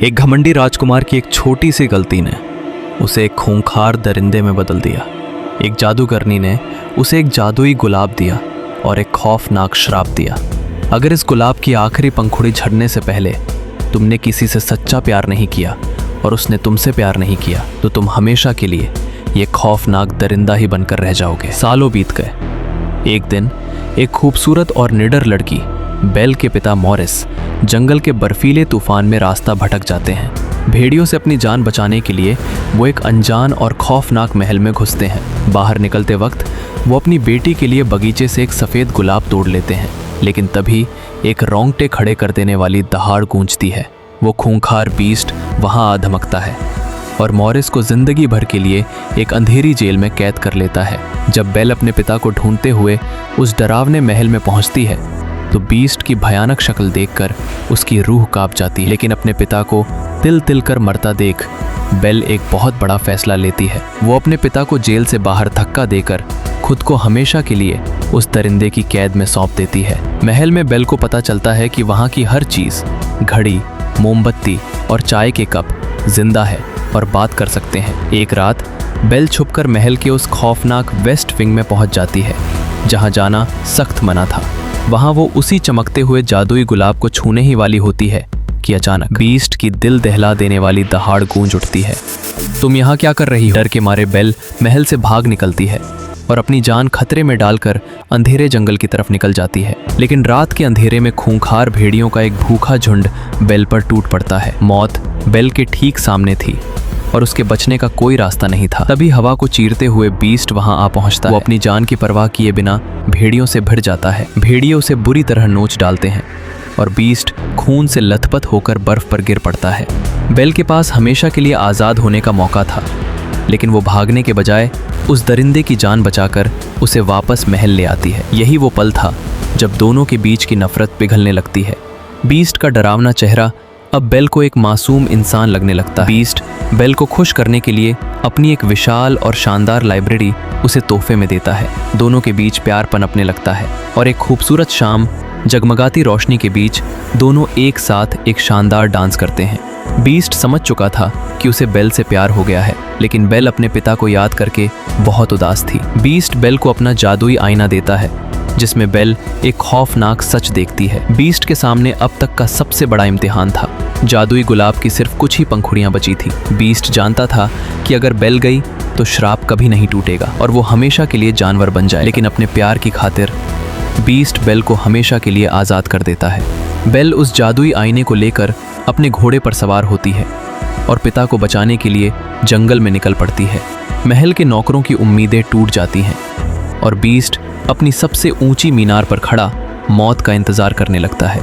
एक घमंडी राजकुमार की एक छोटी सी गलती ने उसे एक खूंखार दरिंदे में बदल दिया। एक जादूगरनी ने उसे एक जादुई गुलाब दिया और एक खौफनाक श्राप दिया। अगर इस गुलाब की आखिरी पंखुड़ी झड़ने से पहले तुमने किसी से सच्चा प्यार नहीं किया और उसने तुमसे प्यार नहीं किया तो तुम हमेशा के लिए ये खौफनाक दरिंदा ही बनकर रह जाओगे। सालों बीत गए। एक दिन एक खूबसूरत और निडर लड़की बेल के पिता मॉरिस जंगल के बर्फीले तूफान में रास्ता भटक जाते हैं। भेड़ियों से अपनी जान बचाने के लिए वो एक अनजान और खौफनाक महल में घुसते हैं। बाहर निकलते वक्त वो अपनी बेटी के लिए बगीचे से एक सफ़ेद गुलाब तोड़ लेते हैं, लेकिन तभी एक रोंगटे खड़े कर देने वाली दहाड़ गूंजती है। वो खूंखार बीस्ट वहाँ आ धमकता है और मॉरिस को जिंदगी भर के लिए एक अंधेरी जेल में कैद कर लेता है। जब बेल अपने पिता को ढूंढते हुए उस डरावने महल में पहुंचती है तो बीस्ट की भयानक शक्ल देखकर उसकी रूह कांप जाती है। लेकिन अपने पिता को तिल तिल कर मरता देख बेल एक बहुत बड़ा फैसला लेती है। वो अपने पिता को जेल से बाहर धक्का देकर खुद को हमेशा के लिए उस दरिंदे की कैद में सौंप देती है। महल में बेल को पता चलता है कि वहाँ की हर चीज़, घड़ी, मोमबत्ती और चाय के कप जिंदा है और बात कर सकते हैं। एक रात बेल छुपकर महल के उस खौफनाक वेस्ट विंग में पहुंच जाती है जहां जाना सख्त मना था। वहां वो उसी चमकते हुए जादुई गुलाब को छूने ही वाली होती है कि अचानक बीस्ट की दिल दहला देने वाली दहाड़ गूंज उठती है। तुम यहाँ क्या कर रही हो? डर के मारे बेल महल से भाग निकलती है और अपनी जान खतरे में डालकर अंधेरे जंगल की तरफ निकल जाती है। लेकिन रात के अंधेरे में खूंखार भेड़ियों का एक भूखा झुंड बेल पर टूट पड़ता है। मौत बेल के ठीक सामने थी और उसके बचने का कोई रास्ता नहीं था। तभी हवा को चीरते हुए बीस्ट वहां आ पहुंचता है। वो अपनी जान की परवाह किए बिना भेड़ियों से भिड़ जाता है। भेड़िए उसे बुरी तरह नोच डालते हैं और बीस्ट खून से लथपथ होकर बर्फ पर गिर पड़ता है। बेल के पास हमेशा के लिए आज़ाद होने का मौका था, लेकिन वो भागने के बजाय उस दरिंदे की जान बचाकर उसे वापस महल ले आती है। यही वो पल था जब दोनों के बीच की नफरत पिघलने लगती है। बीस्ट का डरावना चेहरा अब बेल को एक मासूम इंसान लगने लगता है। बीस्ट बेल को खुश करने के लिए अपनी एक विशाल और शानदार लाइब्रेरी उसे तोहफे में देता है। दोनों के बीच प्यार पनपने लगता है और एक खूबसूरत शाम जगमगाती रोशनी के बीच दोनों एक साथ एक शानदार डांस करते हैं। बीस्ट समझ चुका था कि उसे बेल से प्यार हो गया है, लेकिन बेल अपने पिता को याद करके बहुत उदास थी। बीस्ट बेल को अपना जादुई आईना देता है जिसमें बेल एक खौफनाक सच देखती है। बीस्ट के सामने अब तक का सबसे बड़ा इम्तिहान था। जादुई गुलाब की सिर्फ कुछ ही पंखुड़ियां बची थी। बीस्ट जानता था कि अगर बेल गई तो श्राप कभी नहीं टूटेगा और वो हमेशा के लिए जानवर बन जाए। लेकिन अपने प्यार की खातिर बीस्ट बेल को हमेशा के लिए आज़ाद कर देता है। बेल उस जादुई आईने को लेकर अपने घोड़े पर सवार होती है और पिता को बचाने के लिए जंगल में निकल पड़ती है। महल के नौकरों की उम्मीदें टूट जाती हैं और बीस्ट अपनी सबसे ऊंची मीनार पर खड़ा मौत का इंतजार करने लगता है।